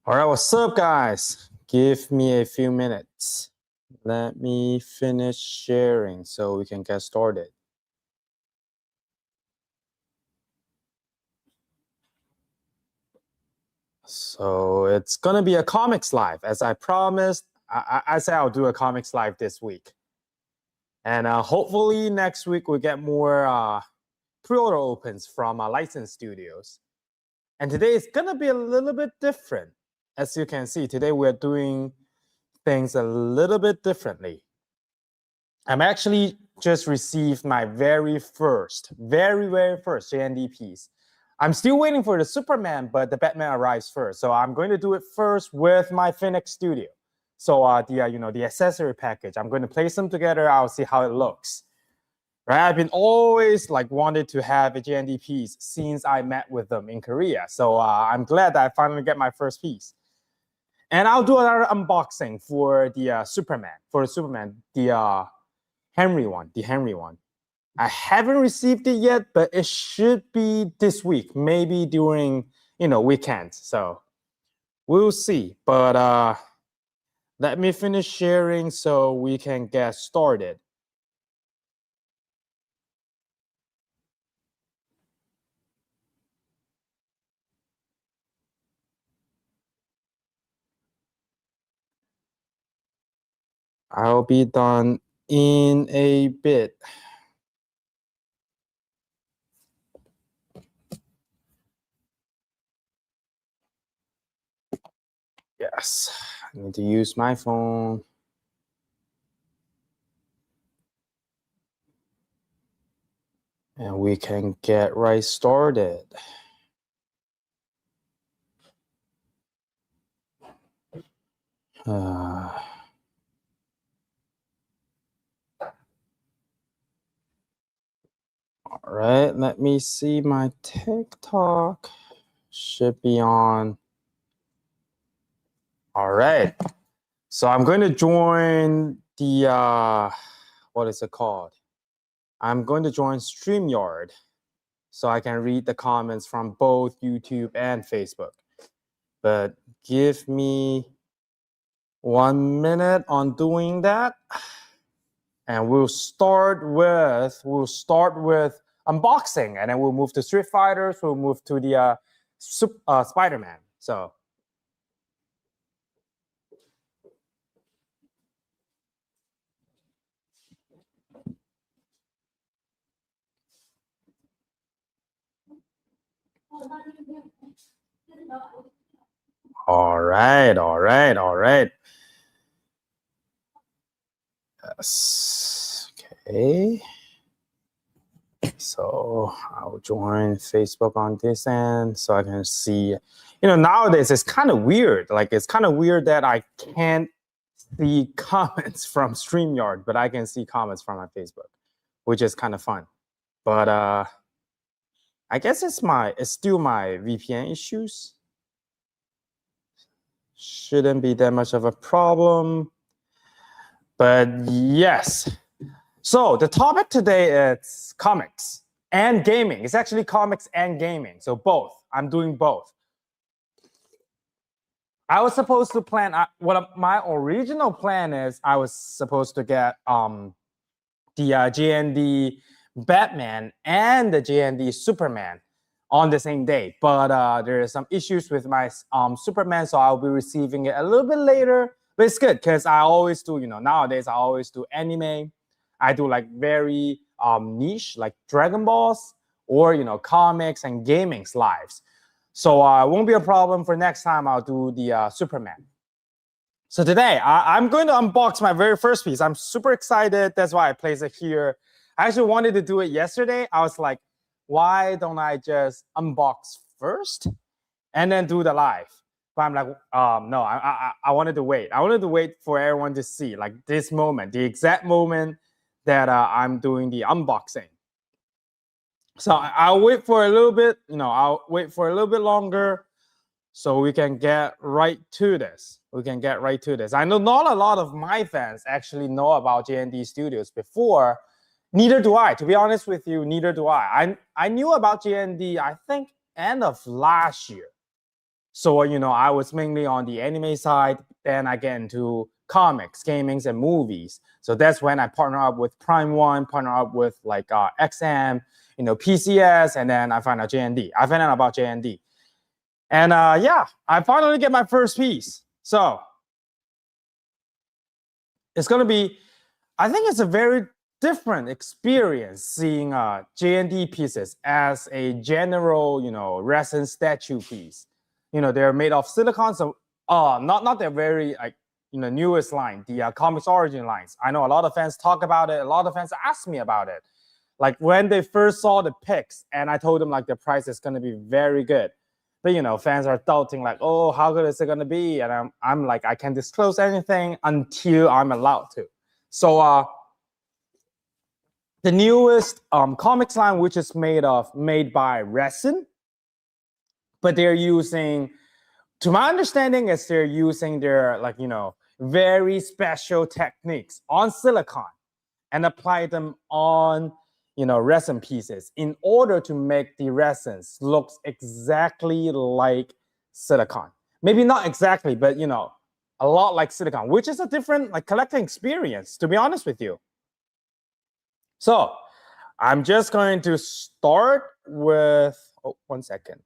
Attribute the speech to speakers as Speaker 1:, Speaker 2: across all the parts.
Speaker 1: All right, what's up, guys? Give me a few minutes. Let me finish sharing so we can get started. So it's gonna be a comics live, as I promised. I said I'll do a comics live this week, and hopefully next week we'll get more pre-order opens from licensed studios. And today is gonna be a little bit different. As you can see, today we're doing things a little bit differently. I'm actually just received my very first JND piece. I'm still waiting for the Superman, but the Batman arrives first. So I'm going to do it first with my SYNQ studio. So the accessory package, I'm going to place them together. I'll see how it looks. Right? I've been always wanted to have a JND piece since I met with them in Korea. So I'm glad that I finally get my first piece. And I'll do another unboxing for the Superman, the Henry one. I haven't received it yet, but it should be this week, maybe during weekends. So we'll see. But let me finish sharing so we can get started. I'll be done in a bit. Yes, I need to use my phone. And we can get right started. All right, let me see. My TikTok should be on. All right. So I'm going to join the, what is it called? I'm going to join StreamYard so I can read the comments from both YouTube and Facebook. But give me 1 minute on doing that. And we'll start with unboxing, and then we'll move to Street Fighters. We'll move to the Spider-Man. So. All right. Yes. Okay. So I'll join Facebook on this end so I can see. Nowadays it's kind of weird. It's kind of weird that I can't see comments from StreamYard, but I can see comments from my Facebook, which is kind of fun. But I guess it's still my VPN issues. Shouldn't be that much of a problem. But yes. So the topic today is comics and gaming. It's actually comics and gaming. So both. I'm doing both. I was supposed to plan, what my original plan is, I was supposed to get the JND Batman and the JND Superman on the same day. But there are some issues with my Superman, so I'll be receiving it a little bit later. But it's good because I always do, nowadays I always do anime. I do like very niche, like Dragon Balls or, comics and gaming lives. So it won't be a problem for next time. I'll do the Superman. So today, I'm going to unbox my very first piece. I'm super excited. That's why I placed it here. I actually wanted to do it yesterday. I was like, why don't I just unbox first and then do the live? But I'm like, no, I wanted to wait. I wanted to wait for everyone to see like this moment, the exact moment that I'm doing the unboxing. So I'll wait for a little bit, I'll wait for a little bit longer so we can get right to this. I know not a lot of my fans actually know about JND Studios before. Neither do I. To be honest with you, neither do I. I knew about JND, I think, end of last year. So, I was mainly on the anime side. Then I get into comics, gamings, and movies. So that's when I partner up with Prime One, partner up with like XM, PCS, and then I find out JND. I found out about JND. And yeah, I finally get my first piece. So it's going to be, I think it's a very different experience seeing JND pieces as a general, resin statue piece. They're made of silicon, so not their very like newest line, the Comics Origin lines. I know a lot of fans talk about it. A lot of fans ask me about it. Like when they first saw the pics, and I told them like the price is going to be very good. But fans are doubting like, oh, how good is it going to be? And I'm like, I can't disclose anything until I'm allowed to. So the newest comics line, which is made by resin, but they're using, to my understanding, is they're using their like very special techniques on silicon and apply them on resin pieces in order to make the resins look exactly like silicon. Maybe not exactly, but a lot like silicon, which is a different like collecting experience, to be honest with you. So I'm just going to start with, oh, 1 second.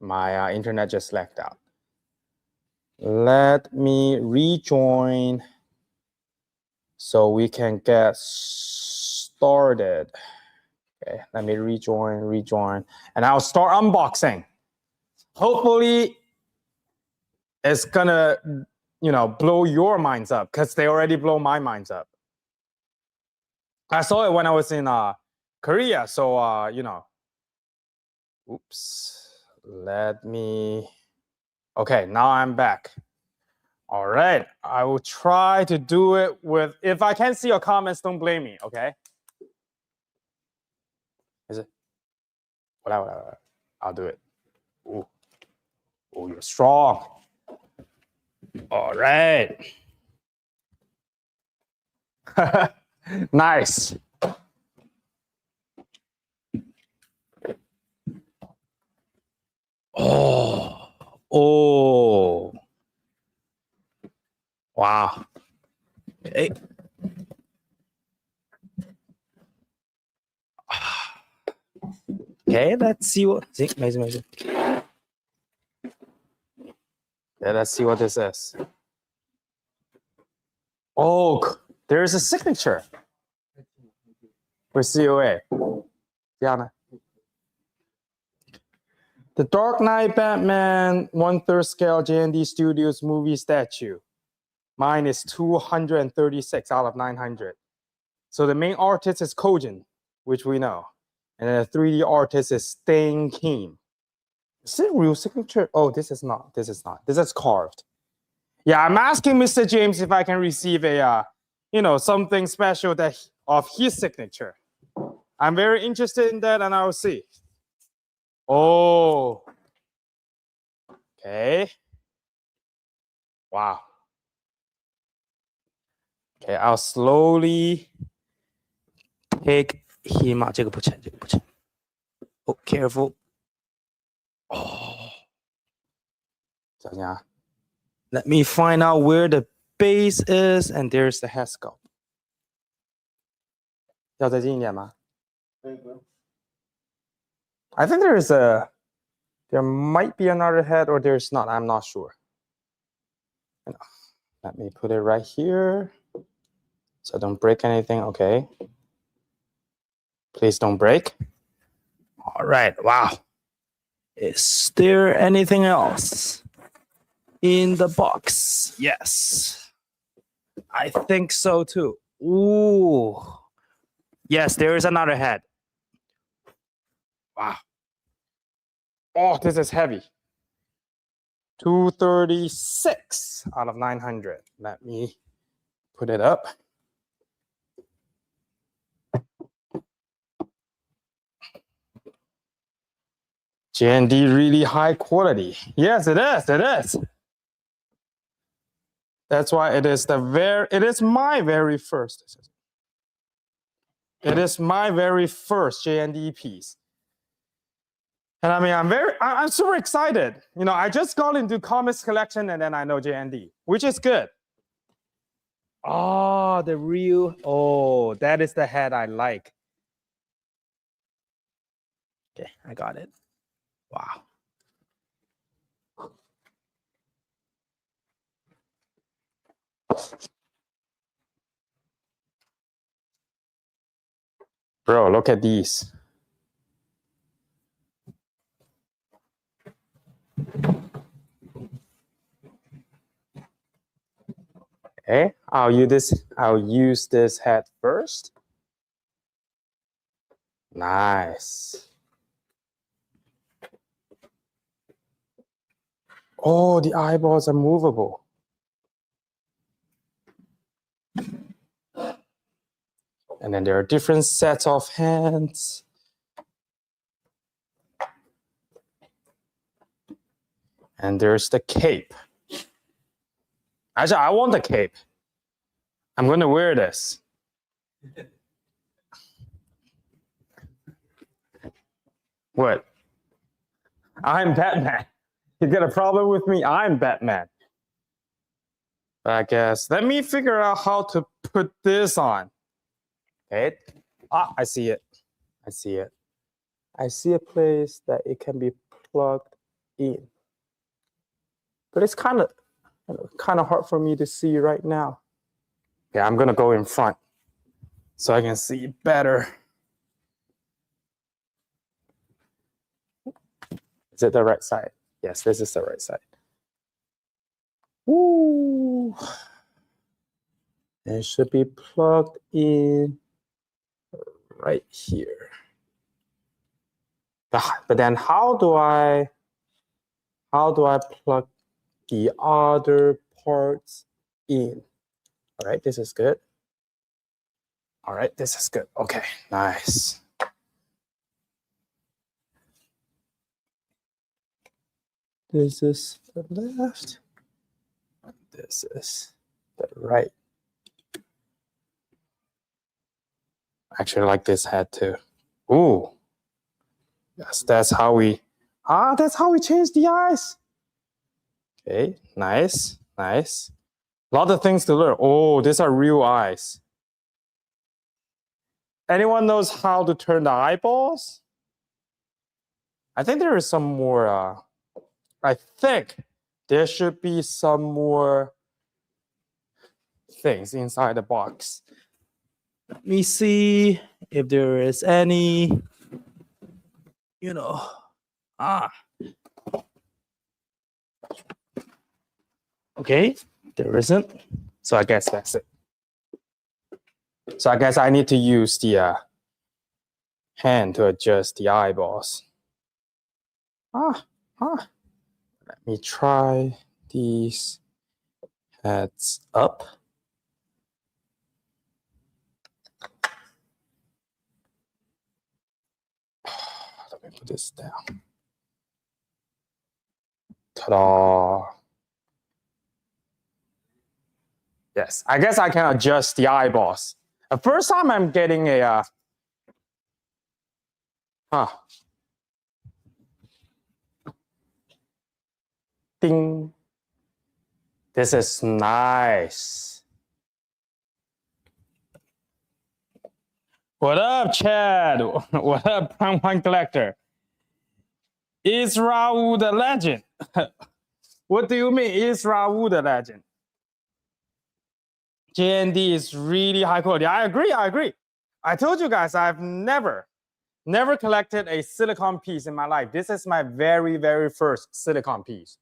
Speaker 1: My internet just lagged out. Let me rejoin so we can get started. Okay, let me rejoin, and I'll start unboxing. Hopefully, it's gonna, blow your minds up because they already blow my minds up. I saw it when I was in Korea, so oops. Let me. Okay, now I'm back. All right, I will try to do it with, if I can't see your comments, don't blame me, okay? Is it? Whatever. I'll do it. Ooh, you're strong. All right. Nice. Oh. Wow. Hey. Okay, let's see what. Okay, let's see what this is. Oh, there's a signature for COA. Diana. The Dark Knight Batman 1/3 scale JND Studios movie statue. Mine is 236 out of 900. So the main artist is Kojin, which we know. And then the 3D artist is SYNQ. Is it a real signature? Oh, this is not. This is carved. Yeah, I'm asking Mr. James if I can receive a, something special of his signature. I'm very interested in that, and I'll see. Oh. Okay. Wow. Okay, I'll slowly take him out. 这个不沉，这个不沉。Oh, careful. Oh. 小心啊。Let me find out where the base is, and there's the head sculpt. 要再近一点吗？ I think there might be another head, or there's not. I'm not sure. Let me put it right here, so don't break anything. Okay. Please don't break. All right. Wow. Is there anything else in the box? Yes. I think so too. Ooh. Yes, there is another head. Wow. Oh, this is heavy. 236 out of 900. Let me put it up. JND really high quality. Yes, it is. It is. That's why it is my very first. It is my very first JND piece. And I mean, I'm super excited. You know, I just got into comics collection and then I know JND, which is good. Oh, that is the head I like. Okay, I got it. Wow. Bro, look at these. Okay, I'll use this head first. Nice. Oh, the eyeballs are movable. And then there are different sets of hands. And there's the cape. Actually, I want the cape. I'm going to wear this. What? I'm Batman. You got a problem with me? I'm Batman. I guess. Let me figure out how to put this on. Okay. Ah, I see it. I see it. I see a place that it can be plugged in. But it's kind of hard for me to see right now. Yeah, I'm gonna go in front so I can see better. Is it the right side? Yes, this is the right side. Woo! It should be plugged in right here. But then how do I plug the other parts in? All right, this is good. All right, this is good. Okay, nice. This is the left. This is the right. Actually, I like this head too. Ooh. Yes, that's how we change the eyes. Okay, nice, nice. A lot of things to learn. Oh, these are real eyes. Anyone knows how to turn the eyeballs? I think there is some more, I think there should be some more things inside the box. Let me see if there is any, Okay, there isn't. So I guess that's it. So I guess I need to use the hand to adjust the eyeballs. Let me try these heads up. Let me put this down. Ta-da. Yes, I guess I can adjust the eyeballs. The first time I'm getting a, ding. This is nice. What up, Chad? What up, Prime One Collector? Is Raul the legend? What do you mean, is Raul the legend? JND is really high quality. I agree. I told you guys I've never collected a silicone piece in my life. This is my very, very first silicone piece.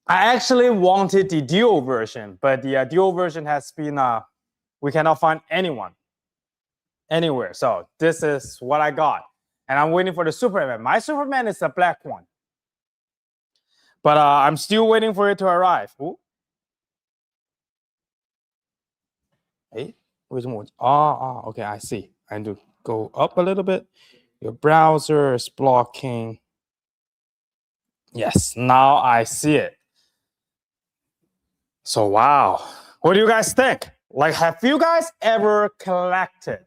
Speaker 1: I actually wanted the dual version, but the dual version has been, we cannot find anywhere. So this is what I got. And I'm waiting for the Superman. My Superman is the black one. But I'm still waiting for it to arrive. Ooh. Hey, where's more? Okay, I see. I need to go up a little bit. Your browser is blocking. Yes, now I see it. So, wow. What do you guys think? Like, have you guys ever collected?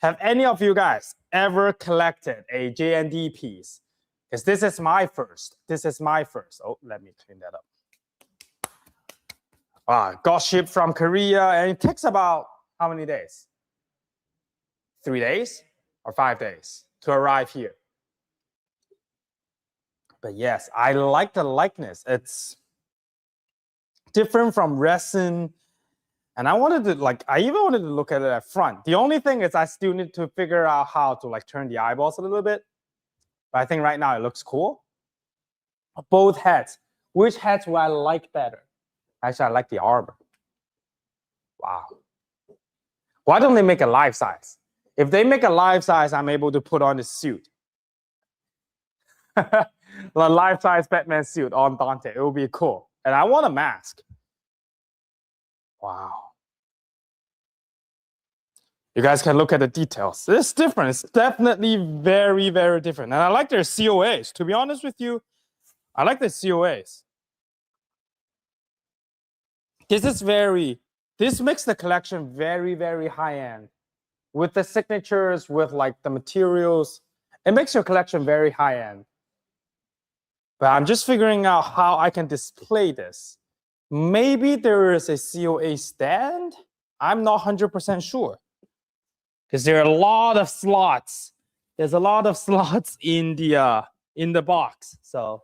Speaker 1: Have any of you guys ever collected a JND piece? Because this is my first. Oh, let me clean that up. Got shipped from Korea, and it takes about how many days? 3 days or 5 days to arrive here. But yes, I like the likeness. It's different from resin. And I wanted to, I even wanted to look at it at front. The only thing is I still need to figure out how to turn the eyeballs a little bit. But I think right now it looks cool. Both heads. Which heads will I like better? Actually, I like the armor. Wow. Why don't they make a life size? If they make a life size, I'm able to put on the suit. The life size Batman suit on Dante. It will be cool. And I want a mask. Wow. You guys can look at the details. It's different. It's definitely very, very different. And I like their COAs. To be honest with you, I like the COAs. This makes the collection very, very high-end. With the signatures, with the materials, it makes your collection very high-end. But I'm just figuring out how I can display this. Maybe there is a COA stand. I'm not 100% sure. Because there are a lot of slots. There's a lot of slots in the box. So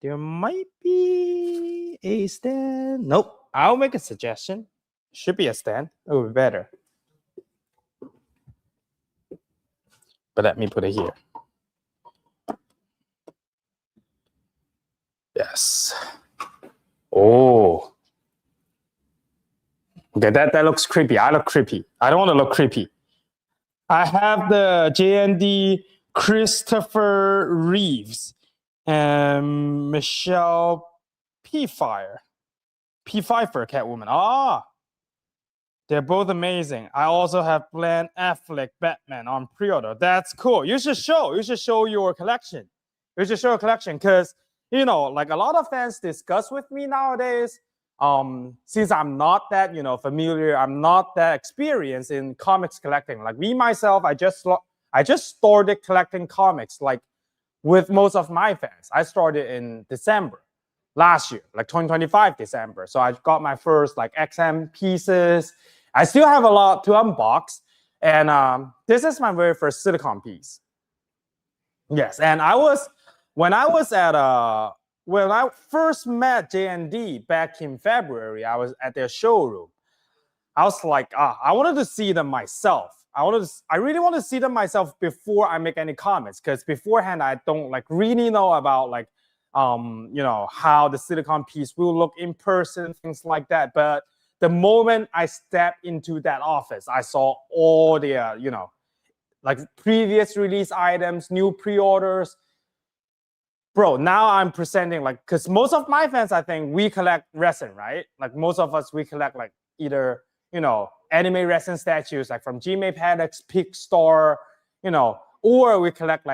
Speaker 1: there might be a stand. Nope. I'll make a suggestion. Should be a stand. It would be better. But let me put it here. Yes. Oh. Okay, that looks creepy. I look creepy. I don't want to look creepy. I have the JND Christopher Reeves and Michelle Pfeiffer Catwoman. They're both amazing. I also have Ben Affleck Batman on pre-order. That's cool. You should show your collection. You should show a collection because, a lot of fans discuss with me nowadays. Since I'm not that, familiar, I'm not that experienced in comics collecting. Like me, myself, I just started collecting comics, with most of my fans. I started in December last year, 2025 December. So I got my first XM pieces. I still have a lot to unbox. And this is my very first silicone piece. Yes, and when I first met JND back in February, I was at their showroom. I was like, I wanted to see them myself. I really want to see them myself before I make any comments, because beforehand I don't really know about how the silicone piece will look in person, things like that. But the moment I stepped into that office, I saw all the previous release items, new pre-orders. Bro, now I'm presenting because most of my fans, I think, we collect resin, right? Most of us, we collect either anime resin statues from Jimmy Paddock's Pixar, or we collect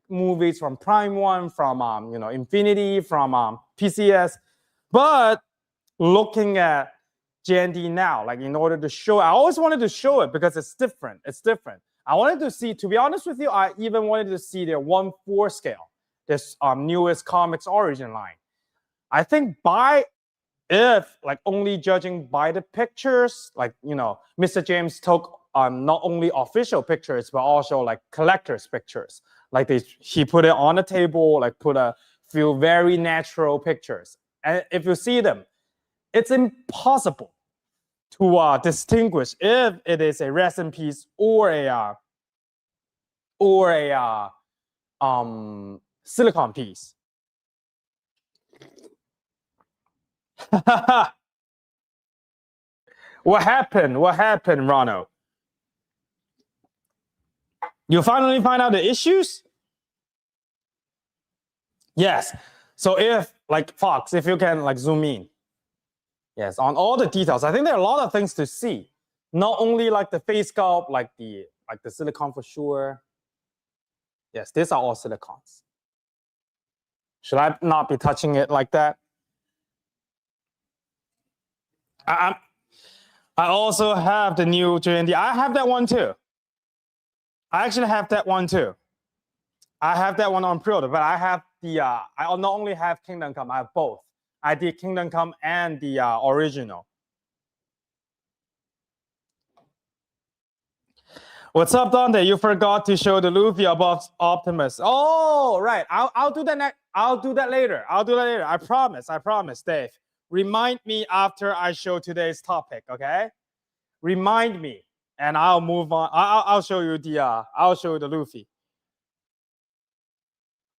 Speaker 1: movies from Prime One, from Infinity, from PCS. But looking at JND now, like in order to show, I always wanted to show it because it's different. It's different. I wanted to see, to be honest with you, I even wanted to see their 1/4 scale, this newest comics origin line. I think if like only judging by the pictures, like Mr. James took not only official pictures but also like collectors pictures. Like he put it on the table, like put a few very natural pictures. And if you see them, it's impossible to distinguish if it is a resin piece or a silicone piece. What happened? What happened, Ronald? You finally find out the issues? Yes. So if, like Fox, if you can like zoom in. Yes, on all the details. I think there are a lot of things to see. Not only like the face sculpt, like the silicone for sure. Yes, these are all silicons. Should I not be touching it like that? I also have the new JND. I have that one too. I actually have that one too. I have that one on pre-order, but I have the, I not only have Kingdom Come, I have both. I did Kingdom Come and the original. What's up, Dante? You forgot to show the Luffy above Optimus. Oh, right. I'll do that next. I'll do that later. I'll do that later. I promise. I promise, Dave. Remind me after I show today's topic, okay? Remind me, and I'll move on. I'll show you the Luffy.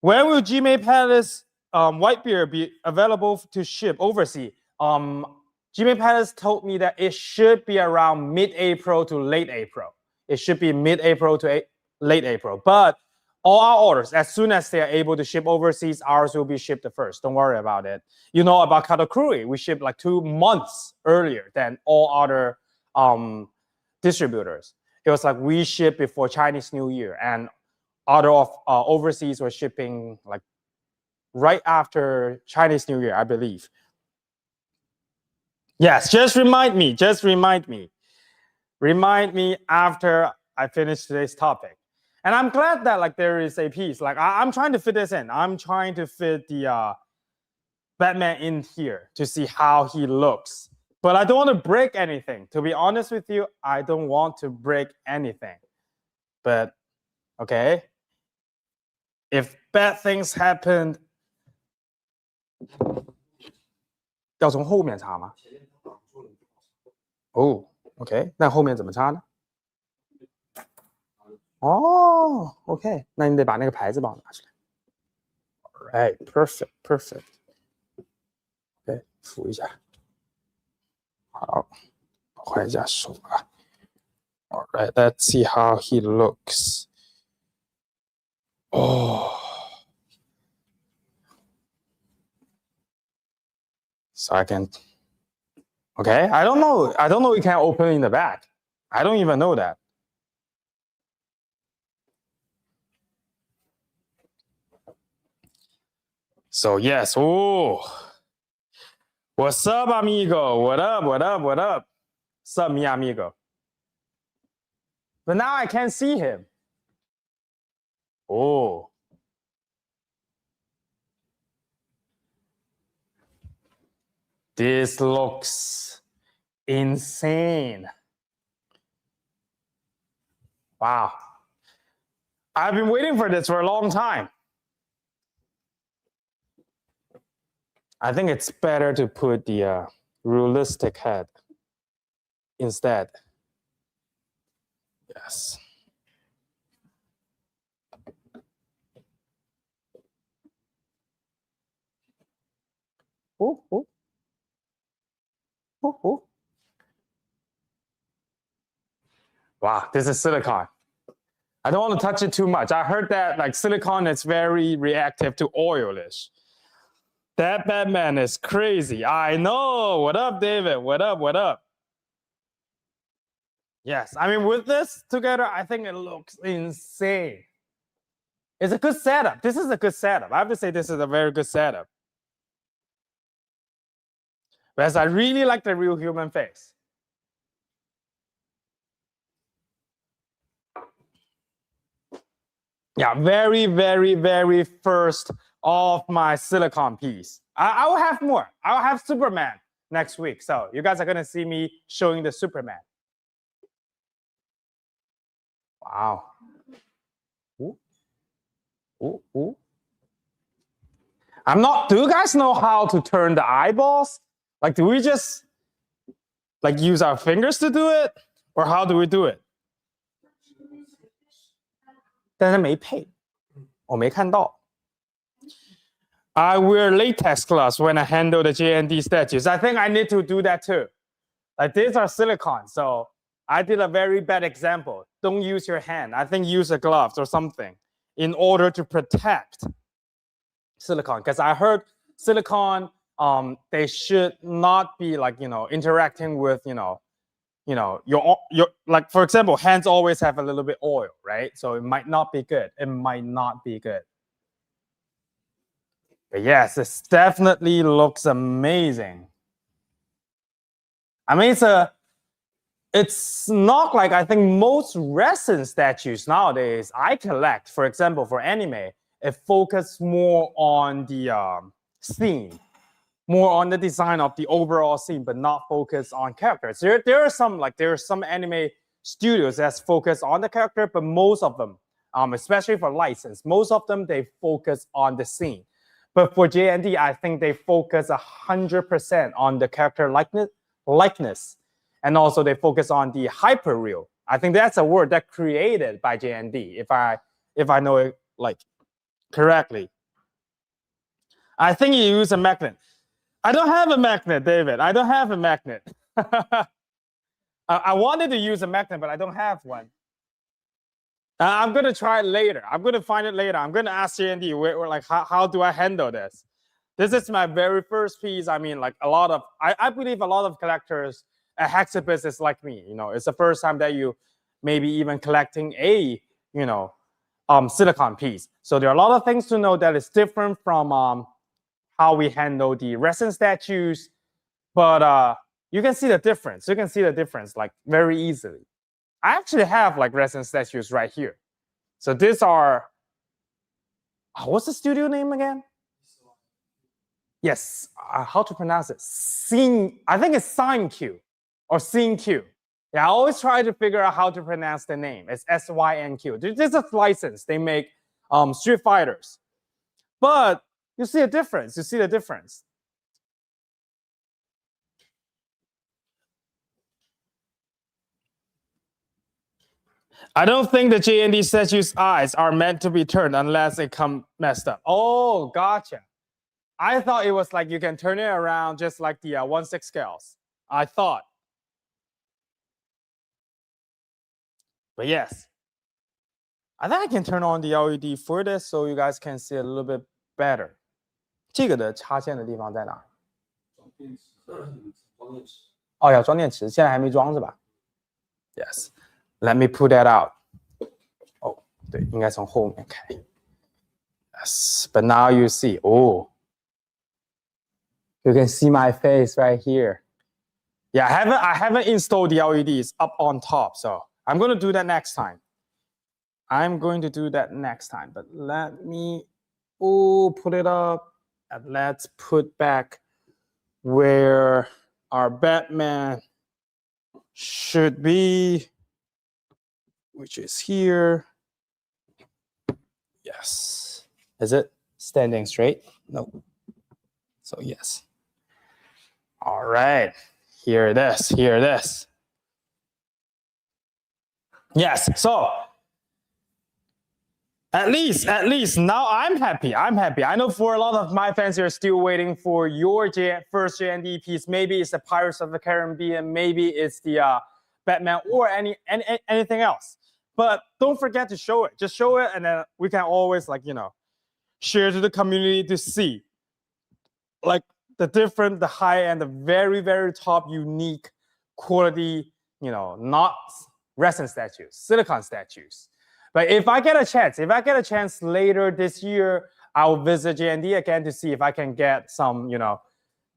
Speaker 1: When will Gmail Palace Whitebeard be available to ship overseas? Gmail Palace told me that it should be around mid-April to late April. It should be mid-April to late April. But all our orders, as soon as they are able to ship overseas, ours will be shipped first. Don't worry about it. You know about Katakuri, we shipped like 2 months earlier than all other distributors. It was like we shipped before Chinese New Year, and other overseas were shipping like right after Chinese New Year, I believe. Yes, just remind me. Just remind me. Remind me after I finish today's topic. And I'm glad that like there is a piece. Like I'm trying to fit this in. I'm trying to fit the Batman in here to see how he looks. But I don't want to break anything. To be honest with you, I don't want to break anything. But okay, if bad things happened, 要从后面插吗？哦。OK， 那后面怎么插呢？哦 ，OK， 那你得把那个牌子帮我拿出来。Alright, perfect, perfect. OK， 扶一下。好，换一下手啊。Alright, let's see how he looks. Oh. So I can. Okay, I don't know. I don't know you can open in the back. I don't even know that. So yes, oh. What's up, amigo? What up, what up, what up? What's up, mi amigo? But now I can't see him. Oh. This looks insane. Wow. I've been waiting for this for a long time. I think it's better to put the realistic head instead. Yes. Oh, oh. Oh, oh. Wow, this is silicone. I don't want to touch it too much. I heard that like silicone is very reactive to oilish. That Batman is crazy. I know. What up, David? What up? What up? Yes, I mean, with this together, I think it looks insane. It's a good setup. This is a good setup. I have to say this is a very good setup. Whereas I really like the real human face. Yeah, very, very, very first of my silicon piece. I will have more. I'll have Superman next week. So you guys are going to see me showing the Superman. Wow. Ooh. Ooh, ooh. I'm not, do you guys know how to turn the eyeballs? Like, do we just like use our fingers to do it? Or how do we do it? 但是没配，我没看到。I wear latex gloves when I handle the JND statues. I think I need to do that too. Like these are silicone, so I did a very bad example. Don't use your hand. I think use a gloves or something in order to protect silicone. Because I heard silicone, they should not be like interacting with your like, for example, hands always have a little bit oil, right? So it might not be good. It might not be good. But yes, this definitely looks amazing. I mean, it's not like, I think most resin statues nowadays I collect, for example, for anime, it focuses more on the scene, more on the design of the overall scene, but not focus on characters. There are some anime studios that's focused on the character, but most of them, especially for license, most of them, they focus on the scene. But for JND, I think they focus 100% on the character likeness. And also they focus on the hyperreal. I think that's a word that created by JND, if I know it like correctly. I think you use a magnet. I don't have a magnet, David. I don't have a magnet. I wanted to use a magnet, but I don't have one. I'm going to try it later. I'm going to find it later. I'm going to ask JND, like, how do I handle this? This is my very first piece. I mean, like I believe a lot of collectors at Hexibus is like me. It's the first time that you maybe even collecting a, silicon piece. So there are a lot of things to know that is different from how we handle the resin statues. But you can see the difference. You can see the difference like very easily. I actually have like resin statues right here. So these are, what's the studio name again? Yes, how to pronounce it? I think it's SYNQ or SYNQ. Yeah, I always try to figure out how to pronounce the name. It's SYNQ. This is licensed. They make Street Fighters. But you see a difference. You see the difference. I don't think the JND statue's eyes are meant to be turned unless they come messed up. Oh, gotcha. I thought it was like you can turn it around just like the 1/6 scales. I thought. But yes. I think I can turn on the LED for this so you guys can see a little bit better. 这个的插线的地方在哪？哦，要装电池，现在还没装是吧 ？Yes. Let me put that out. 哦，对，应该从后面开。Yes, but now you see. Oh, you can see my face right here. Yeah, I haven't installed the LEDs up on top, so I'm going to do that next time. I'm going to do that next time, but let me put it up and let's put back where our Batman should be, which is here. Yes. Is it standing straight? No. So yes. All right. Here it is. Here it is. Yes. So at least now I'm happy. I'm happy. I know for a lot of my fans, you're still waiting for your first JND piece. Maybe it's the Pirates of the Caribbean. Maybe it's the Batman or anything else. But don't forget to show it. Just show it, and then we can always share to the community to see like the high and the very, very top unique quality, not resin statues, silicon statues. But if I get a chance later this year, I'll visit JND again to see if I can get some,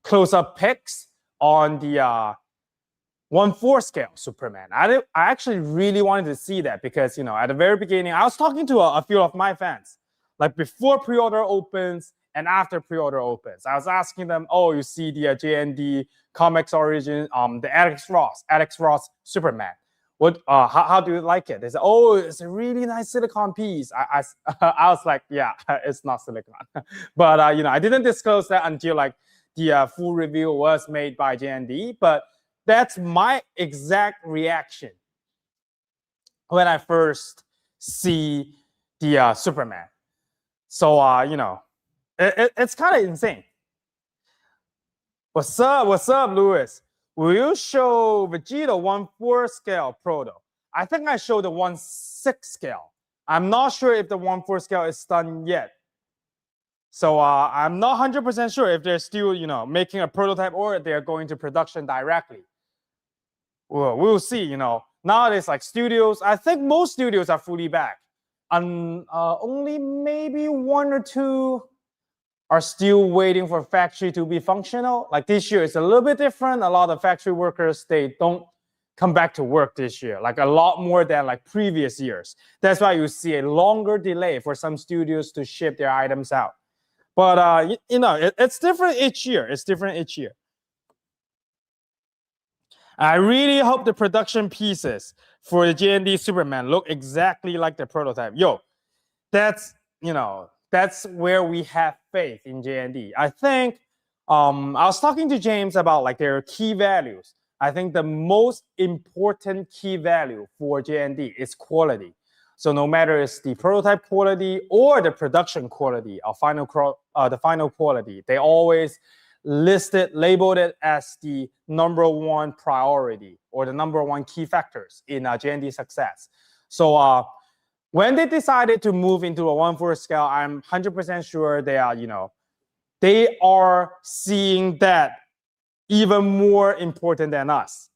Speaker 1: close-up pics on the 1/4 scale Superman. I actually really wanted to see that because, at the very beginning, I was talking to a few of my fans, like before pre-order opens and after pre-order opens. I was asking them, oh, you see the JND Comics Origin, the Alex Ross Superman. How do you like it? They said, oh, it's a really nice silicone piece. I was like, yeah, it's not silicone. But, I didn't disclose that until like the full review was made by JND. But that's my exact reaction when I first see the Superman. So, it's kind of insane. What's up, Louis? Will you show Vegeta 1/4 scale proto? I think I showed the 1/6 scale. I'm not sure if the 1/4 scale is done yet. So I'm not 100% sure if they're still, making a prototype or they're going to production directly. Well, we'll see, Nowadays, like studios, I think most studios are fully back. Only maybe 1 or 2 are still waiting for factory to be functional. Like this year, it's a little bit different. A lot of factory workers, they don't come back to work this year, like a lot more than like previous years. That's why you see a longer delay for some studios to ship their items out. But, it's different each year. I really hope the production pieces for the JND Superman look exactly like the prototype. Yo, that's where we have faith in JND. I think I was talking to James about like their key values. I think the most important key value for JND is quality. So no matter it's the prototype quality or the production quality or the final quality, they always labeled it as the #1 priority or the #1 key factors in JND success. So when they decided to move into a 1/4 scale, I'm 100% sure they are seeing that even more important than us.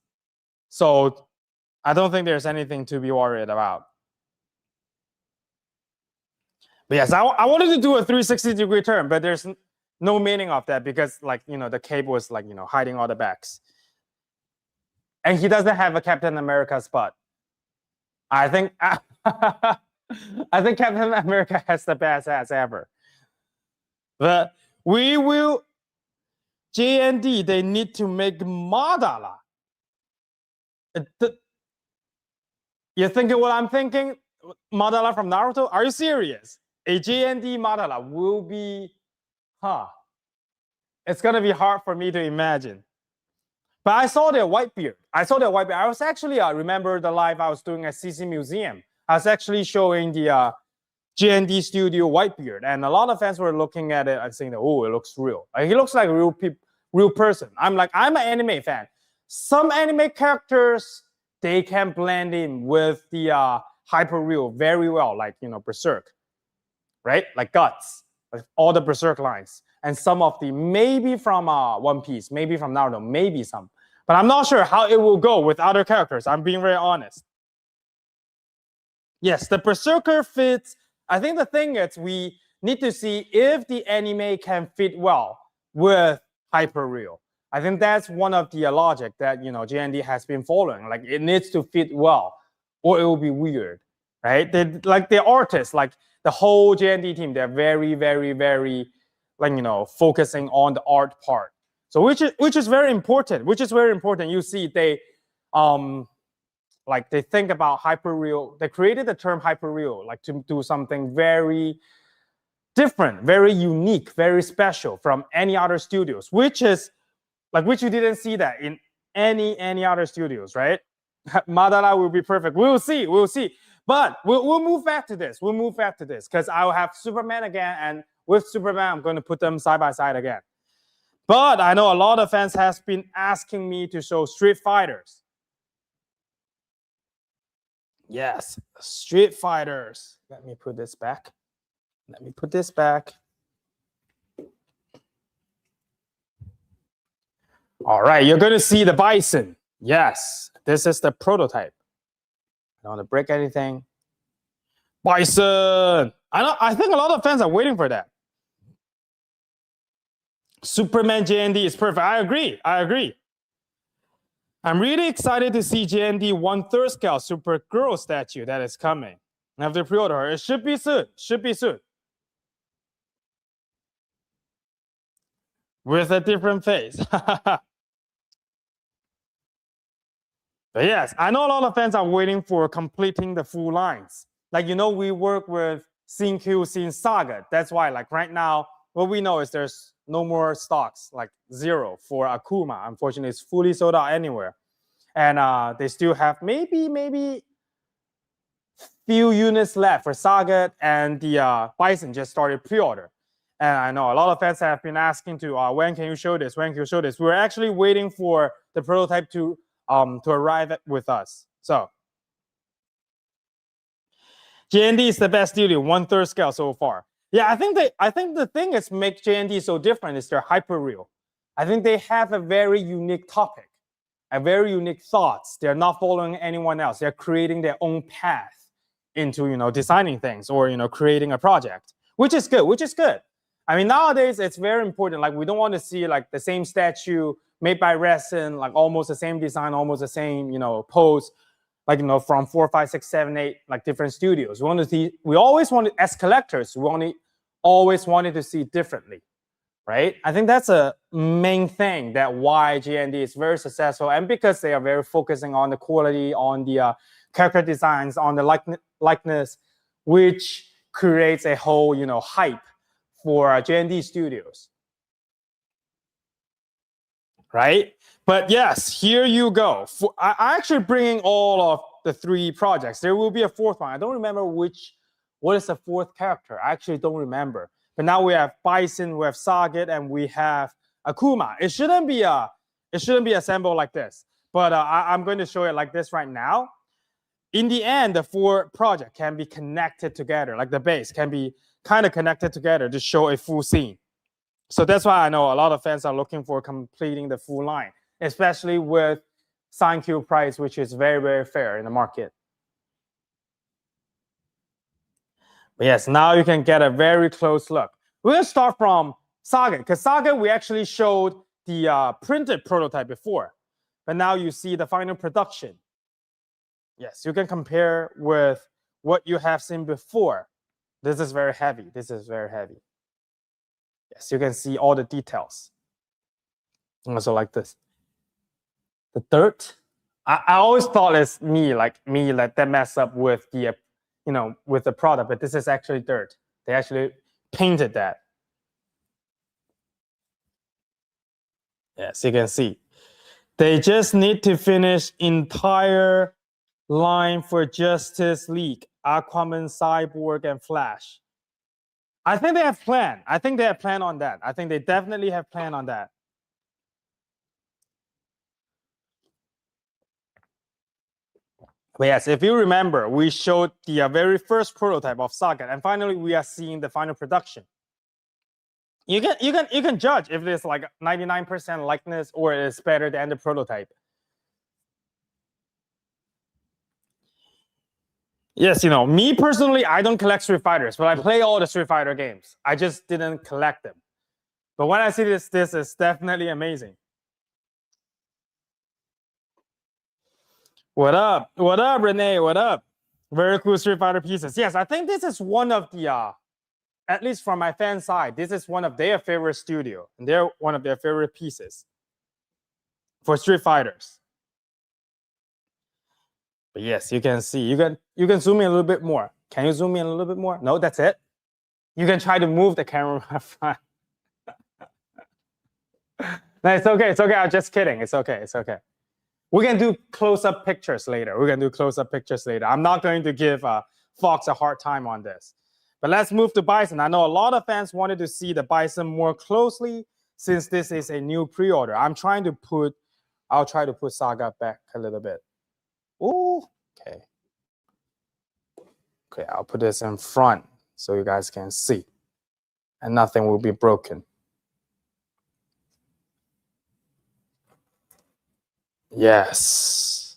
Speaker 1: So I don't think there's anything to be worried about. But yes, I wanted to do a 360-degree turn, but there's no meaning of that because the cape was like, hiding all the backs. And he doesn't have a Captain America spot. I think I think Captain America has the best ass ever. But we will JND, they need to make Madara. You're thinking what I'm thinking? Madara from Naruto? Are you serious? A JND Madara will be, it's gonna be hard for me to imagine. But I saw their white beard. I was actually, remember the live I was doing at CC Museum. I was actually showing the JND Studio Whitebeard, and a lot of fans were looking at it and saying, "Oh, it looks real. He looks like a real person." I'm like, I'm an anime fan. Some anime characters, they can blend in with the hyper real very well, like Berserk, right? Like Guts, like all the Berserk lines, and some of the maybe from One Piece, maybe from Naruto, maybe some. But I'm not sure how it will go with other characters. I'm being very honest. Yes, the Berserker fits. I think the thing is we need to see if the anime can fit well with hyperreal. I think that's one of the logic that JND has been following. Like it needs to fit well, or it will be weird, right? The artists, like the whole JND team, they're very, very, very, focusing on the art part. So which is very important. You see, they they think about hyperreal. They created the term hyperreal, like to do something very different, very unique, very special from any other studios, which you didn't see that in any other studios, right? Madara will be perfect. We'll see. But we'll move back to this. Because I'll have Superman again, and with Superman, I'm going to put them side by side again. But I know a lot of fans has been asking me to show Street Fighters. Yes, Street Fighters. Let me put this back. All right, you're going to see the Bison. Yes, this is the prototype. I don't want to break anything. Bison. I think a lot of fans are waiting for that. Superman JND is perfect. I agree. I'm really excited to see JND 1/3 scale Supergirl statue that is coming. I have to pre-order her. It should be soon. With a different face. But yes, I know a lot of fans are waiting for completing the full lines. Like, we work with SYNQ since Saga. That's why, like, right now, what we know is there's no more stocks, like 0 for Akuma. Unfortunately, it's fully sold out anywhere. And they still have maybe few units left for Saga, and the Bison just started pre-order. And I know a lot of fans have been asking to, when can you show this? When can you show this? We're actually waiting for the prototype to arrive with us. So JND is the best studio, 1/3 scale so far. Yeah, I think the thing is make JND so different is they're hyper real. I think they have a very unique topic, a very unique thoughts. They're not following anyone else. They're creating their own path into designing things or creating a project, which is good. I mean, nowadays it's very important. Like, we don't want to see like the same statue made by resin, like almost the same design, almost the same pose, like from 4, 5, 6, 7, 8 like different studios. We always wanted, as collectors, always wanted to see differently, right? I think that's a main thing that why JND is very successful, and because they are very focusing on the quality, on the character designs, on the likeness, which creates a whole hype for JND Studios, right? But yes, here you go. I actually bringing all of the 3 projects. There will be a 4th one. I don't remember what is the 4th character. I actually don't remember. But now we have Bison, we have Sagat, and we have Akuma. It shouldn't be assembled like this. But I'm going to show it like this right now. In the end, the 4 projects can be connected together, like the base can be kind of connected together to show a full scene. So that's why I know a lot of fans are looking for completing the full line, especially with SYNQ price, which is very, very fair in the market. But yes, now you can get a very close look. We're going to start from Saga, because Saga, we actually showed the printed prototype before. But now you see the final production. Yes, you can compare with what you have seen before. This is very heavy. Yes, you can see all the details. Also like this. The dirt, I always thought it's me let them mess up with the with the product, but this is actually dirt. They actually painted that. Yes, you can see. They just need to finish entire line for Justice League, Aquaman, Cyborg, and Flash. I think they have plan. I think they have plan on that. I think they definitely have plan on that. But yes, if you remember, we showed the very first prototype of Saga, and finally we are seeing the final production. You can judge if it's like 99% likeness or it's better than the prototype. Yes, me personally, I don't collect Street Fighters, but I play all the Street Fighter games. I just didn't collect them. But when I see this is definitely amazing. What up, Renee? What up? Very cool Street Fighter pieces. Yes, I think this is one of the, at least from my fan side, this is one of their favorite studio, and they're one of their favorite pieces for Street Fighters. But yes, you can see. You can zoom in a little bit more. Can you zoom in a little bit more? No, that's it. You can try to move the camera. No, it's okay. I'm just kidding. It's okay. We can do close-up pictures later. I'm not going to give Fox a hard time on this. But let's move to Bison. I know a lot of fans wanted to see the Bison more closely since this is a new pre-order. I'll try to put Saga back a little bit. Ooh, okay. Okay, I'll put this in front so you guys can see. And nothing will be broken. Yes.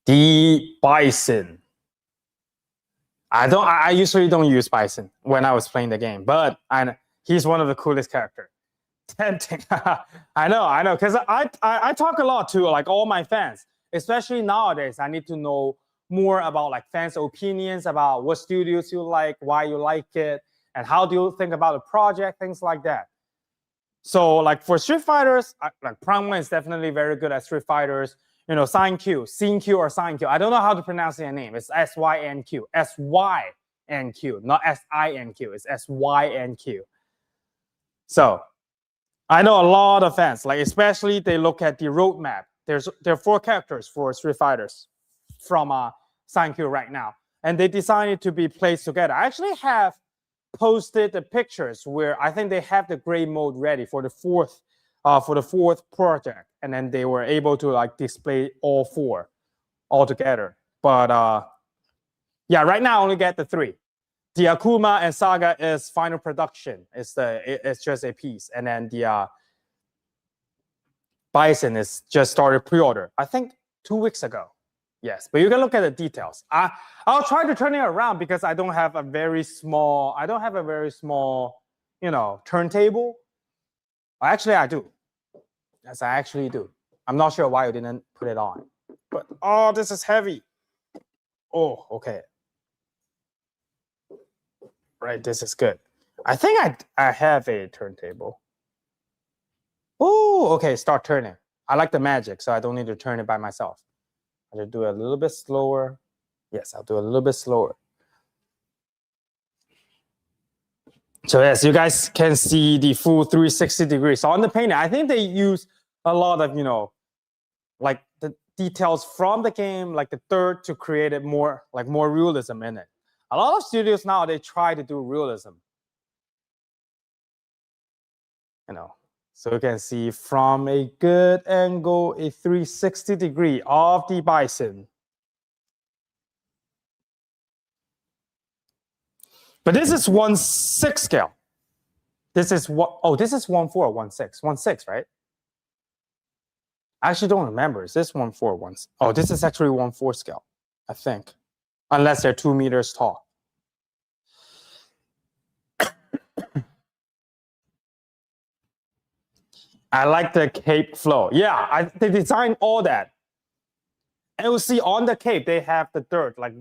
Speaker 1: The Bison. I usually don't use Bison when I was playing the game, but he's one of the coolest characters. Tempting. I know, because I talk a lot to like all my fans, especially nowadays. I need to know more about like fans' opinions about what studios you like, why you like it, and how do you think about the project, things like that. So like for Street Fighters, like Prangman is definitely very good at Street Fighters. You know, SYNQ or SYNQ. I don't know how to pronounce their name. It's SYNQ, SYNQ, not SINQ. It's SYNQ. So I know a lot of fans, like especially they look at the roadmap. There are 4 characters for Street Fighters from SYNQ right now, and they decided to be placed together. I actually have posted the pictures where I think they have the gray mode ready for the fourth project, and then they were able to like display all 4 all together. But yeah, right now I only get the 3. The Akuma and Saga is final production. It's just a piece, and then the Bison is just started pre-order. I think 2 weeks ago. Yes, but you can look at the details. I'll try to turn it around because I don't have a very small, you know, turntable. Actually, I do. Yes, I actually do. I'm not sure why you didn't put it on. But oh, this is heavy. Oh, okay. Right, this is good. I think I have a turntable. Oh, okay, start turning. I like the magic, so I don't need to turn it by myself. I'll just do it a little bit slower. Yes, I'll do a little bit slower. So yes, you guys can see the full 360 degrees. So on the painting, I think they use a lot of, you know, like the details from the game, like the third, to create it more realism in it. A lot of studios now, they try to do realism. You know, so you can see from a good angle, a 360 degree of the Bison. But this is 1/6 scale. This is what? Oh, this is 1/4, 1/6, 1/6, right? I actually don't remember. Is this 1/4, 1? Oh, this is actually 1/4 scale, I think, unless they're 2 meters tall. I like the cape flow. Yeah, they designed all that. And you'll see on the cape, they have the dirt like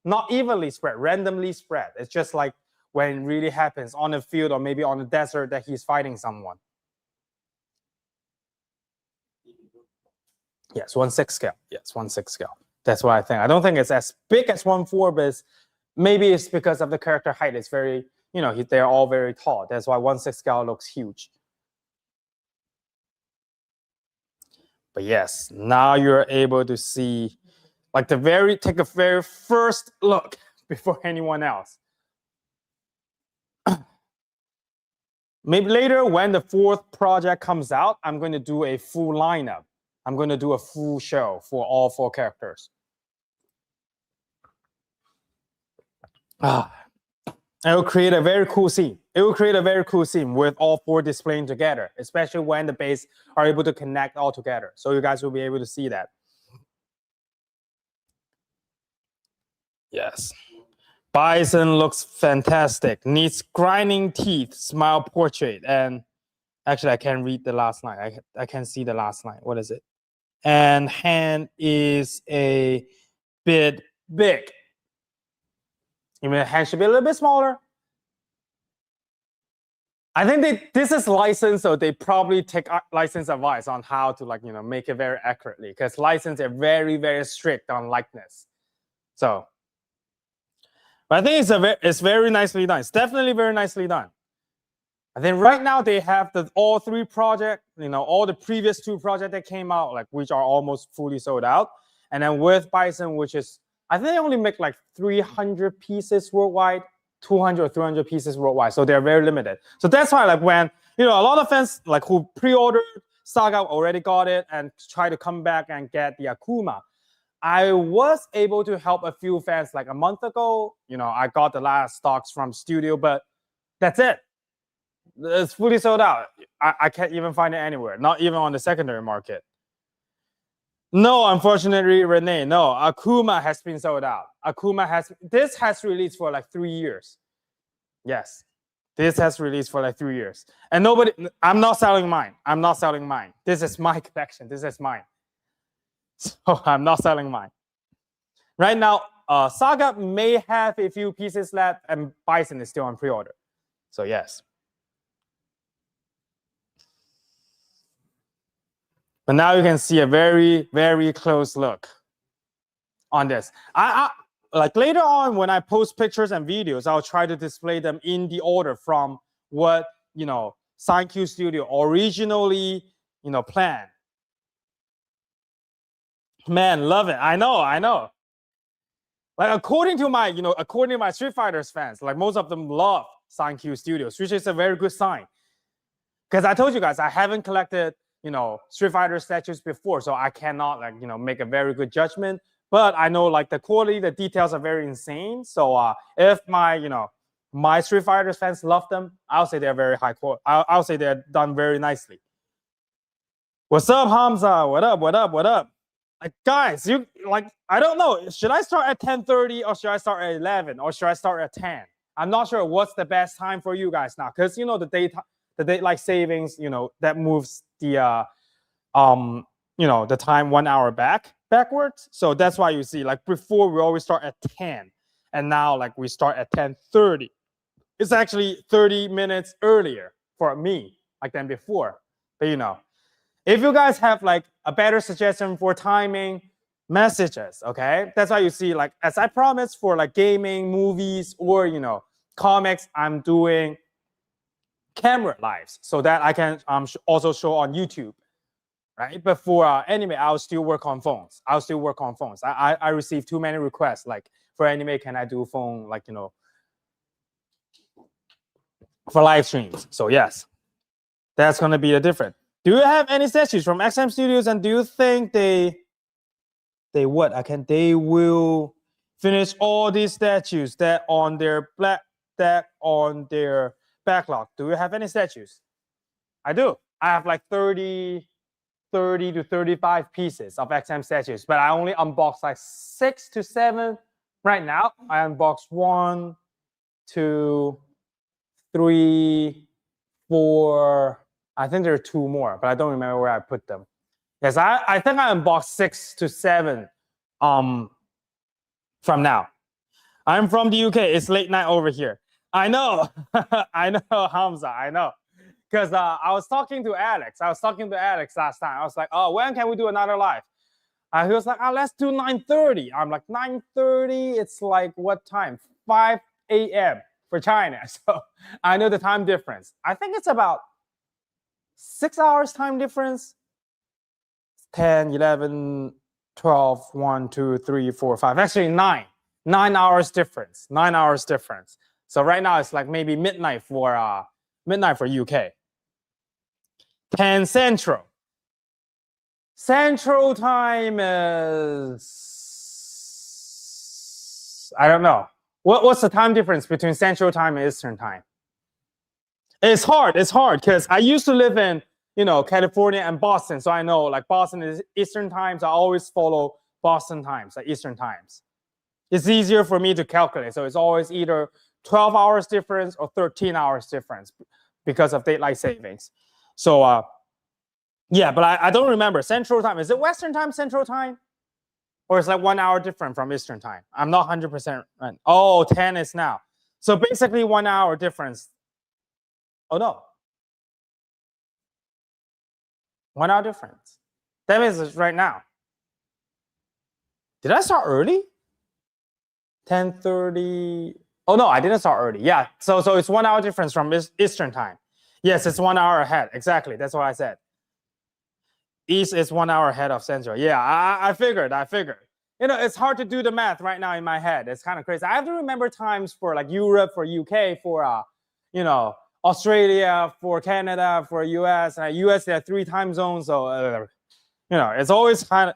Speaker 1: not evenly spread, randomly spread. It's just like when it really happens on the field or maybe on the desert that he's fighting someone. Yes, 1/6 scale. Yes, 1/6 scale. That's what I think. I don't think it's as big as 1/4, but maybe it's because of the character height. It's very, you know, they're all very tall. That's why 1/6 scale looks huge. But yes, now you're able to see like take the very first look before anyone else. Maybe later when the 4th project comes out, I'm going to do a full lineup. I'm going to do a full show for all 4 characters. It will create a very cool scene. It will create a very cool scene with all 4 displaying together, especially when the base are able to connect all together. So you guys will be able to see that. Yes. Bison looks fantastic. Needs grinding teeth, smile portrait. And actually, I can't read the last line. I can see the last line. What is it? And hand is a bit big. You mean the hand should be a little bit smaller? I think this is licensed, so they probably take license advice on how to, like, you know, make it very accurately, because license are very, very strict on likeness. So, but I think it's very nicely done. It's definitely very nicely done. I think right now they have all 3 projects, you know, all the previous 2 projects that came out, like, which are almost fully sold out. And then with Bison, which is, I think they only make like 300 pieces worldwide, 200 or 300 pieces worldwide. So they're very limited. So that's why, like, when, you know, a lot of fans like who pre-ordered Saga already got it and try to come back and get the Akuma. I was able to help a few fans like a month ago. You know, I got the last stocks from studio, but that's it. It's fully sold out. I can't even find it anywhere, not even on the secondary market. No, unfortunately, Renee, no. Akuma has been sold out. This has released for like 3 years. Yes. This has released for like 3 years. And nobody, I'm not selling mine. I'm not selling mine. This is my collection. This is mine. So I'm not selling mine. Right now, Saga may have a few pieces left and Bison is still on pre-order. So yes. But now you can see a very, very close look on this. I like later on when I post pictures and videos, I'll try to display them in the order from what SYNQ Studio originally planned. Man, love it. I know. Like according to my Street Fighters fans, like most of them love SYNQ Studios, which is a very good sign. Because I told you guys I haven't collected Street Fighter statues before, so I cannot make a very good judgment. But I know like the quality, the details are very insane. So if my Street Fighters fans love them, I'll say they're very high quality. I'll say they're done very nicely. What's up, Hamza? What up? Like guys, I don't know. Should I start at 10:30 or should I start at 11 or should I start at 10? I'm not sure what's the best time for you guys now, because the daylight savings, that moves the the time 1 hour backwards. So that's why you see like before we always start at 10, and now like we start at 10:30. It's actually 30 minutes earlier for me like than before. But if you guys have like a better suggestion for timing, messages, okay? That's why you see like as I promised for like gaming, movies, or comics, I'm doing camera lives so that I can also show on YouTube, right? But for anime, I'll still work on phones. I receive too many requests like for anime, can I do phone like for live streams? So yes, that's gonna be the difference. Do you have any statues from XM Studios, and do you think they will finish all these statues that on their backlog? Do you have any statues? I do. I have like 30 to 35 pieces of XM statues, but I only unboxed like 6 to 7 right now. I unboxed 1, 2, 3, 4. I think there are 2 more, but I don't remember where I put them. Yes, I think I unboxed 6 to 7 from now. I'm from the UK. It's late night over here. I know. I know, Hamza. I know. Because I was talking to Alex. last time. I was like, oh, when can we do another live? He was like, oh, let's do 9:30. I'm like, 9:30? It's like what time? 5 a.m. for China. So I know the time difference. I think it's about 6 hours time difference. 10, 11, 12, 1, 2, 3, 4, 5. Actually, 9. 9 hours difference. 9 hours difference. So right now it's like maybe midnight for UK. 10 Central. Central time is, I don't know. What's the time difference between Central time and Eastern time? It's hard because I used to live in California and Boston, so I know like Boston is Eastern times. I always follow Boston times, like Eastern times. It's easier for me to calculate, so it's always either 12 hours difference or 13 hours difference because of daylight savings. So yeah, but I don't remember Central time. Is it Western time, Central time, or it's like 1 hour different from Eastern time? I'm not 100% right. Oh, 10 is now. So basically 1 hour difference. Oh no. 1 hour difference. That means it's right now. Did I start early? 10:30. Oh no, I didn't start early. Yeah, so it's 1 hour difference from Eastern time. Yes, it's 1 hour ahead. Exactly, that's what I said. East is 1 hour ahead of Central. Yeah, I figured. It's hard to do the math right now in my head. It's kind of crazy. I have to remember times for like Europe, for UK, for Australia, for Canada, for US. And US, there are 3 time zones, so it's always hard.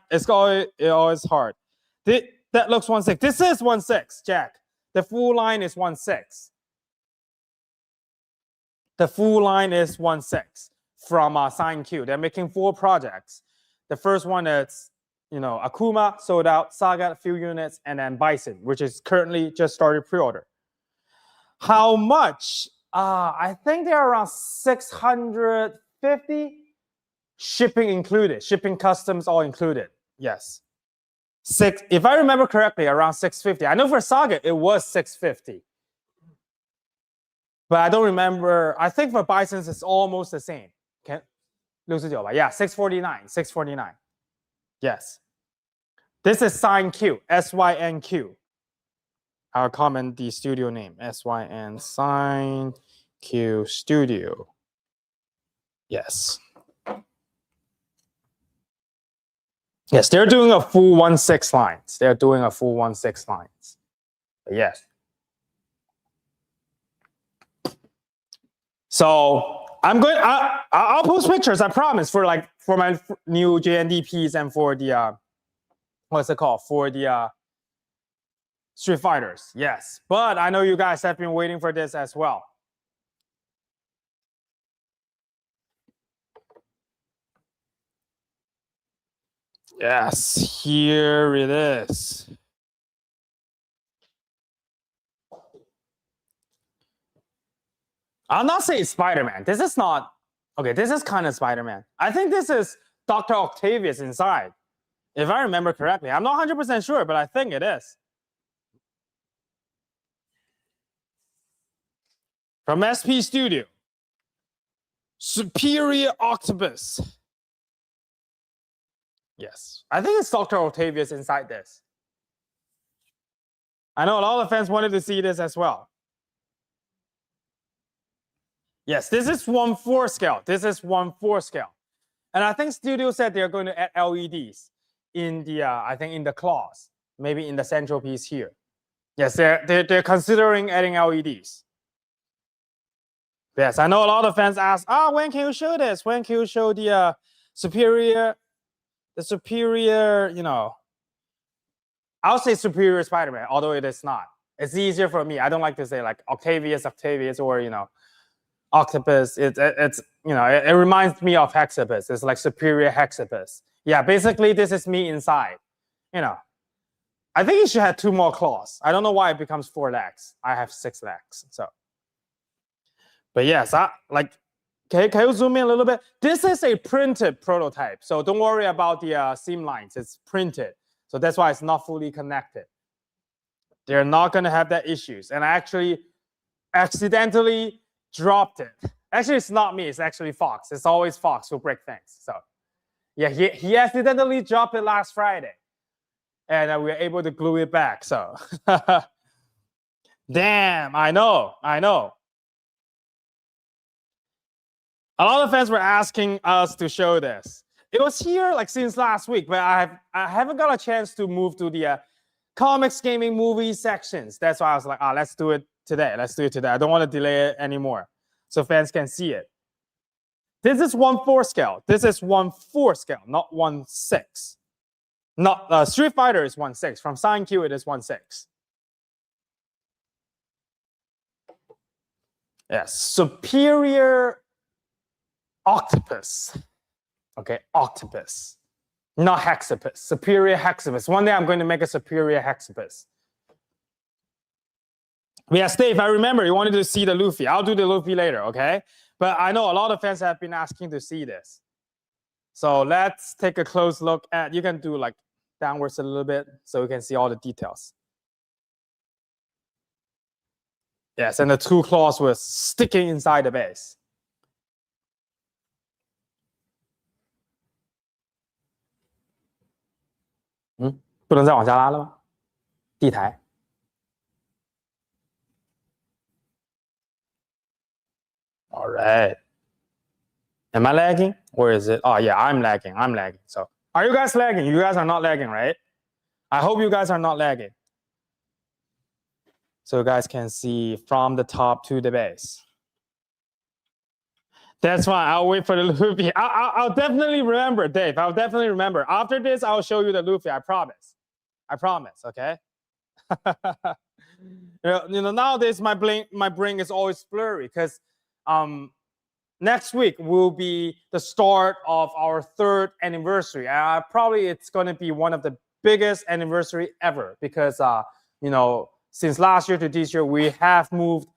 Speaker 1: That looks 1.6. This is 1.6, Jack. The full line is 1.6. The full line is 1.6 from SYNQ. They're making 4 projects. The first one is Akuma sold out, Saga a few units, and then Bison, which is currently just started pre-order. How much? I think they're around 650, shipping included, shipping customs all included. Yes. If I remember correctly, around 650. I know for Saga it was 650. But I don't remember. I think for Bisons it's almost the same. Okay. 69吧? Yeah, 649. 649. Yes. This is SYNQ, SYNQ. I'll comment the studio name, SYN SYNQ Studio. Yes. Yes, they're doing a full 1/6 lines. They're doing a full 1/6 lines. But yes. So I'll post pictures, I promise, for my new JNDPs and for the what's it called? For the Street Fighters. Yes. But I know you guys have been waiting for this as well. Yes, here it is. I'll not say it's Spider-Man. This is not, okay, this is kind of Spider-Man. I think this is Dr. Octavius inside, if I remember correctly. I'm not 100% sure, but I think it is. From SP Studio, Superior Octopus. Yes, I think it's Dr. Octavius inside this. I know a lot of fans wanted to see this as well. Yes, this is 1/4 scale. This is 1/4 scale. And I think Studio said they're going to add LEDs in the, I think in the claws, maybe in the central piece here. Yes, they're considering adding LEDs. Yes, I know a lot of fans ask, when can you show this? When can you show the superior, I'll say Superior Spider-Man, although it is not. It's easier for me. I don't like to say like Octavius, or, Octopus. It reminds me of Hexapus. It's like Superior Hexapus. Yeah, basically this is me inside. I think it should have 2 more claws. I don't know why it becomes 4 legs. I have 6 legs. So, but yes, can you zoom in a little bit? This is a printed prototype, so don't worry about the seam lines. It's printed, so that's why it's not fully connected. They're not going to have that issues. And I actually accidentally dropped it. Actually, it's not me. It's actually Fox. It's always Fox who break things. So, yeah, he accidentally dropped it last Friday, and we were able to glue it back. So, damn, I know. A lot of fans were asking us to show this. It was here since last week, but I haven't got a chance to move to the comics, gaming, movies sections. That's why I was like, let's do it today. I don't want to delay it anymore, so fans can see it. This is 1/4 scale. This is 1/4 scale, not 1/6. Not Street Fighter is 1/6. From SYNQ, it is 1/6. Yes, Superior Octopus. Okay, Octopus. Not Hexapus. Superior Hexapus. One day I'm going to make a Superior Hexapus. Yes, Dave, I remember you wanted to see the Luffy. I'll do the Luffy later, okay? But I know a lot of fans have been asking to see this. So let's take a close look at, you can do downwards a little bit so we can see all the details. Yes, and the 2 claws were sticking inside the base. 不能再往下拉了吗？地台。All right. Am I lagging? Or is it? Oh, yeah, I'm lagging. So, are you guys lagging? You guys are not lagging, right? I hope you guys are not lagging. So you guys can see from the top to the base. That's fine. I'll wait for the Luffy. I'll definitely remember, Dave. I'll definitely remember. After this, I'll show you the Luffy. I promise. Okay? Nowadays my brain is always blurry because next week will be the start of our 3rd anniversary. Probably it's going to be one of the biggest anniversary ever because, you know, since last year to this year, we have moved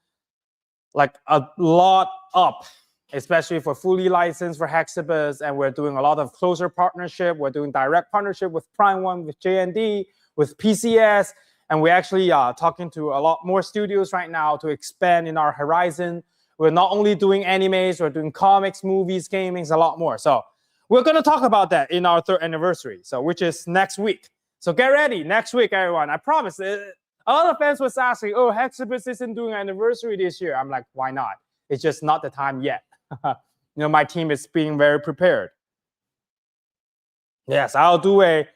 Speaker 1: like a lot up, especially for fully licensed for Hexibus, and we're doing a lot of closer partnership. We're doing direct partnership with Prime One, with JND, with PCS, and we're actually talking to a lot more studios right now to expand in our horizon. We're not only doing animes, we're doing comics, movies, gamings, a lot more. So we're going to talk about that in our 3rd anniversary, so which is next week. So get ready next week, everyone. I promise. A lot of fans was asking, oh, Hexibus isn't doing an anniversary this year. I'm like, why not? It's just not the time yet. You know, my team is being very prepared. Yes, I'll do a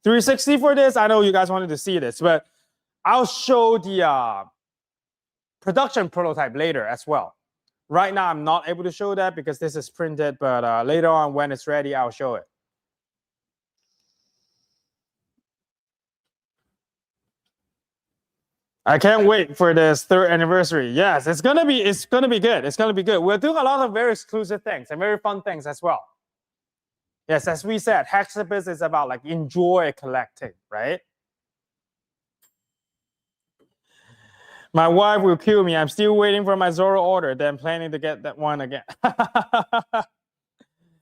Speaker 1: 360 for this. I know you guys wanted to see this, but I'll show the production prototype later as well. Right now, I'm not able to show that because this is printed, but later on when it's ready, I'll show it. I can't wait for this 3rd anniversary. Yes, it's gonna be good. It's gonna be good. We're doing a lot of very exclusive things and very fun things as well. Yes, as we said, Hexibus is about like enjoy collecting, right? My wife will kill me. I'm still waiting for my Zoro order. Then planning to get that one again.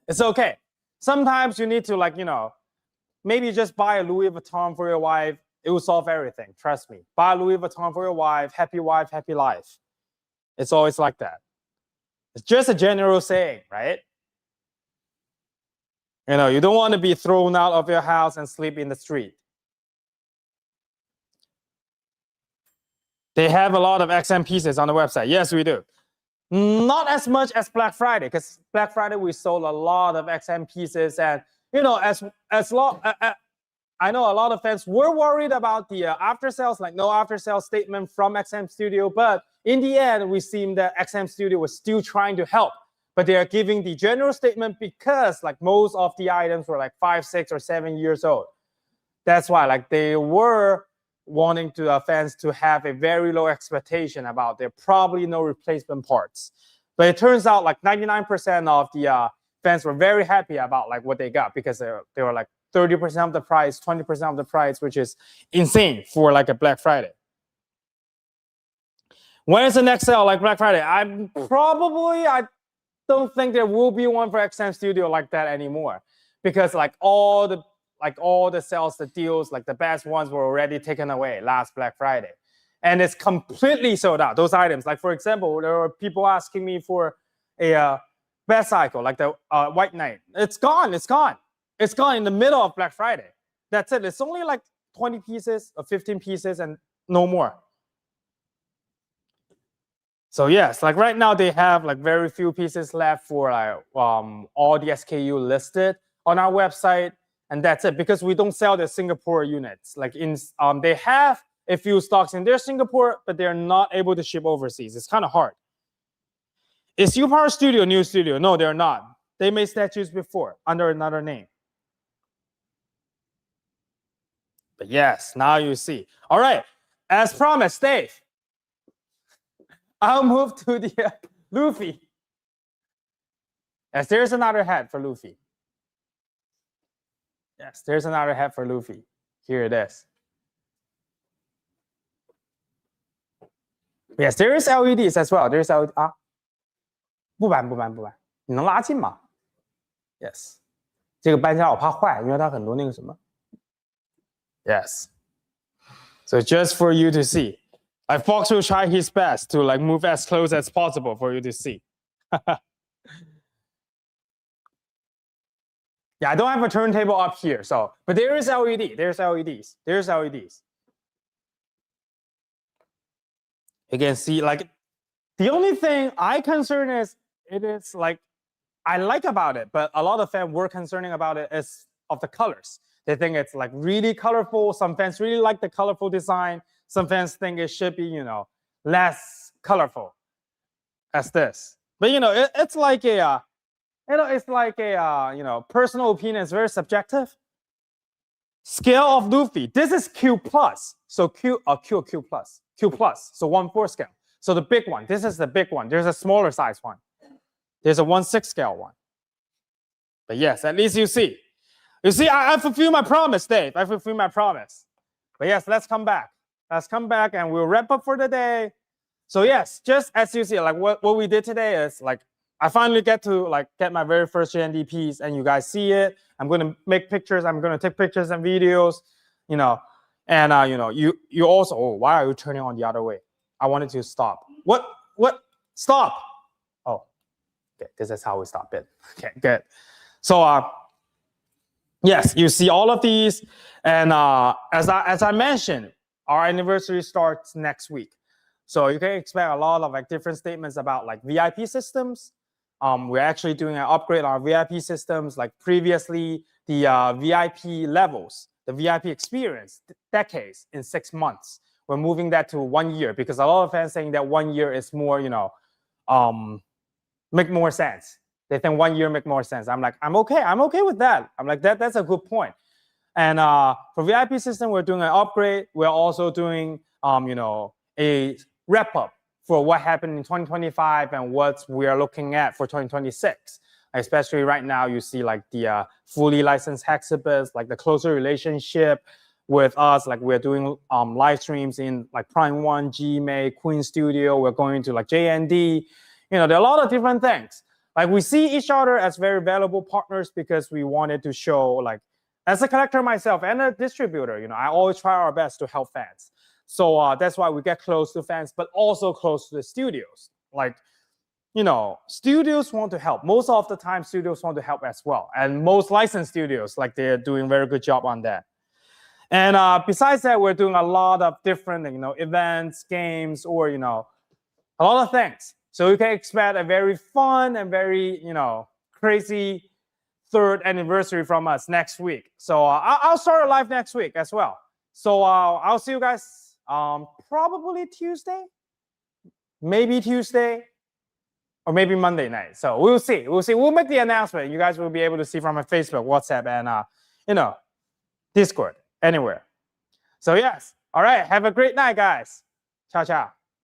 Speaker 1: It's okay. Sometimes you need to, like, you know, maybe just buy a Louis Vuitton for your wife. It will solve everything. Trust me. Buy a Louis Vuitton for your wife, happy life. It's always like that. It's just a general saying, right? You know, you don't want to be thrown out of your house and sleep in the street. They have a lot of XM pieces on the website. Yes, we do. Not as much as Black Friday, because Black Friday we sold a lot of XM pieces, and you know, I know a lot of fans were worried about the after sales, like no after sales statement from XM Studio, but in the end, we seen that XM Studio was still trying to help, but they are giving the general statement because like most of the items were like 5, 6, or 7 years old. That's why like they were wanting to fans to have a very low expectation about there probably no replacement parts. But it turns out like 99% of the fans were very happy about like what they got because they were like 30% of the price, 20% of the price, which is insane for like a Black Friday. When is the next sale like Black Friday? I don't think there will be one for XM Studio like that anymore, because like all the sales, the deals, like the best ones were already taken away last Black Friday, and it's completely sold out. Those items, like for example, there were people asking me for a Best Cycle, like the White Knight. It's gone. It's gone. It's gone in the middle of Black Friday. That's it. It's only like 20 pieces or 15 pieces and no more. So yes, like right now they have like very few pieces left for like all the SKU listed on our website, and that's it, because we don't sell the Singapore units. Like in they have a few stocks in their Singapore, but they're not able to ship overseas. It's kind of hard. Is Upower Studio a new studio? No, they're not. They made statues before under another name. But yes, now you see. All right, as promised, Dave, I'll move to the Luffy. Yes, there's another hat for Luffy. Yes, there's another hat for Luffy. Here it is. Yes, there is LEDs as well. There's LED 啊，不搬，你能拉近吗 ？Yes， 这个搬家我怕坏，因为它很多那个什么。Yes. So just for you to see. Like Fox will try his best to like move as close as possible for you to see. Yeah, I don't have a turntable up here, so but there is LED. There's LEDs. There's LEDs. You can see like the only thing I concern is it is like I like about it, but a lot of fans were concerning about it is of the colors. They think it's like really colorful. Some fans really like the colorful design. Some fans think it should be, you know, less colorful as this. But you know, it's like a, it's like a, you know, personal opinion. It's very subjective. Scale of Luffy. This is Q plus. So Q plus. So 1/4 scale. So the big one. This is the big one. There's a smaller size one. There's a 1/6 scale one. But yes, at least you see. You see, I fulfilled my promise, Dave. I fulfilled my promise. But yes, let's come back. Let's come back and we'll wrap up for the day. So yes, just as you see, like what we did today is like, I finally get to like get my very first JND piece and you guys see it. I'm going to make pictures. I'm going to take pictures and videos, you know, and you also, oh, why are you turning on the other way? I wanted to stop. What? Stop. Oh, okay, this is how we stop it. Okay, good. So yes, you see all of these. And as I mentioned, our anniversary starts next week. So you can expect a lot of like different statements about like VIP systems. We're actually doing an upgrade on our VIP systems. Like previously, the VIP levels, the VIP experience, decades in 6 months. We're moving that to 1 year because a lot of fans saying that 1 year is more, make more sense. They think 1 year make more sense. I'm like, I'm okay with that. I'm like, that's a good point. And for VIP system, we're doing an upgrade. We're also doing, a wrap up for what happened in 2025 and what we are looking at for 2026. Especially right now, you see like the fully licensed exhibits, like the closer relationship with us. Like we're doing live streams in like Prime 1, GMA, Queen Studio. We're going to like JND. There are a lot of different things. Like we see each other as very valuable partners because we wanted to show like, as a collector myself and a distributor, I always try our best to help fans. So that's why we get close to fans, but also close to the studios. Like, studios want to help. Most of the time, studios want to help as well. And most licensed studios, like they're doing a very good job on that. And besides that, we're doing a lot of different, events, games, or, a lot of things. So you can expect a very fun and very, crazy 3rd anniversary from us next week. So I'll start a live next week as well. So I'll see you guys probably Tuesday, maybe Tuesday, or maybe Monday night. So we'll see. We'll make the announcement. You guys will be able to see from my Facebook, WhatsApp, and Discord, anywhere. So yes. All right. Have a great night, guys. Ciao, ciao.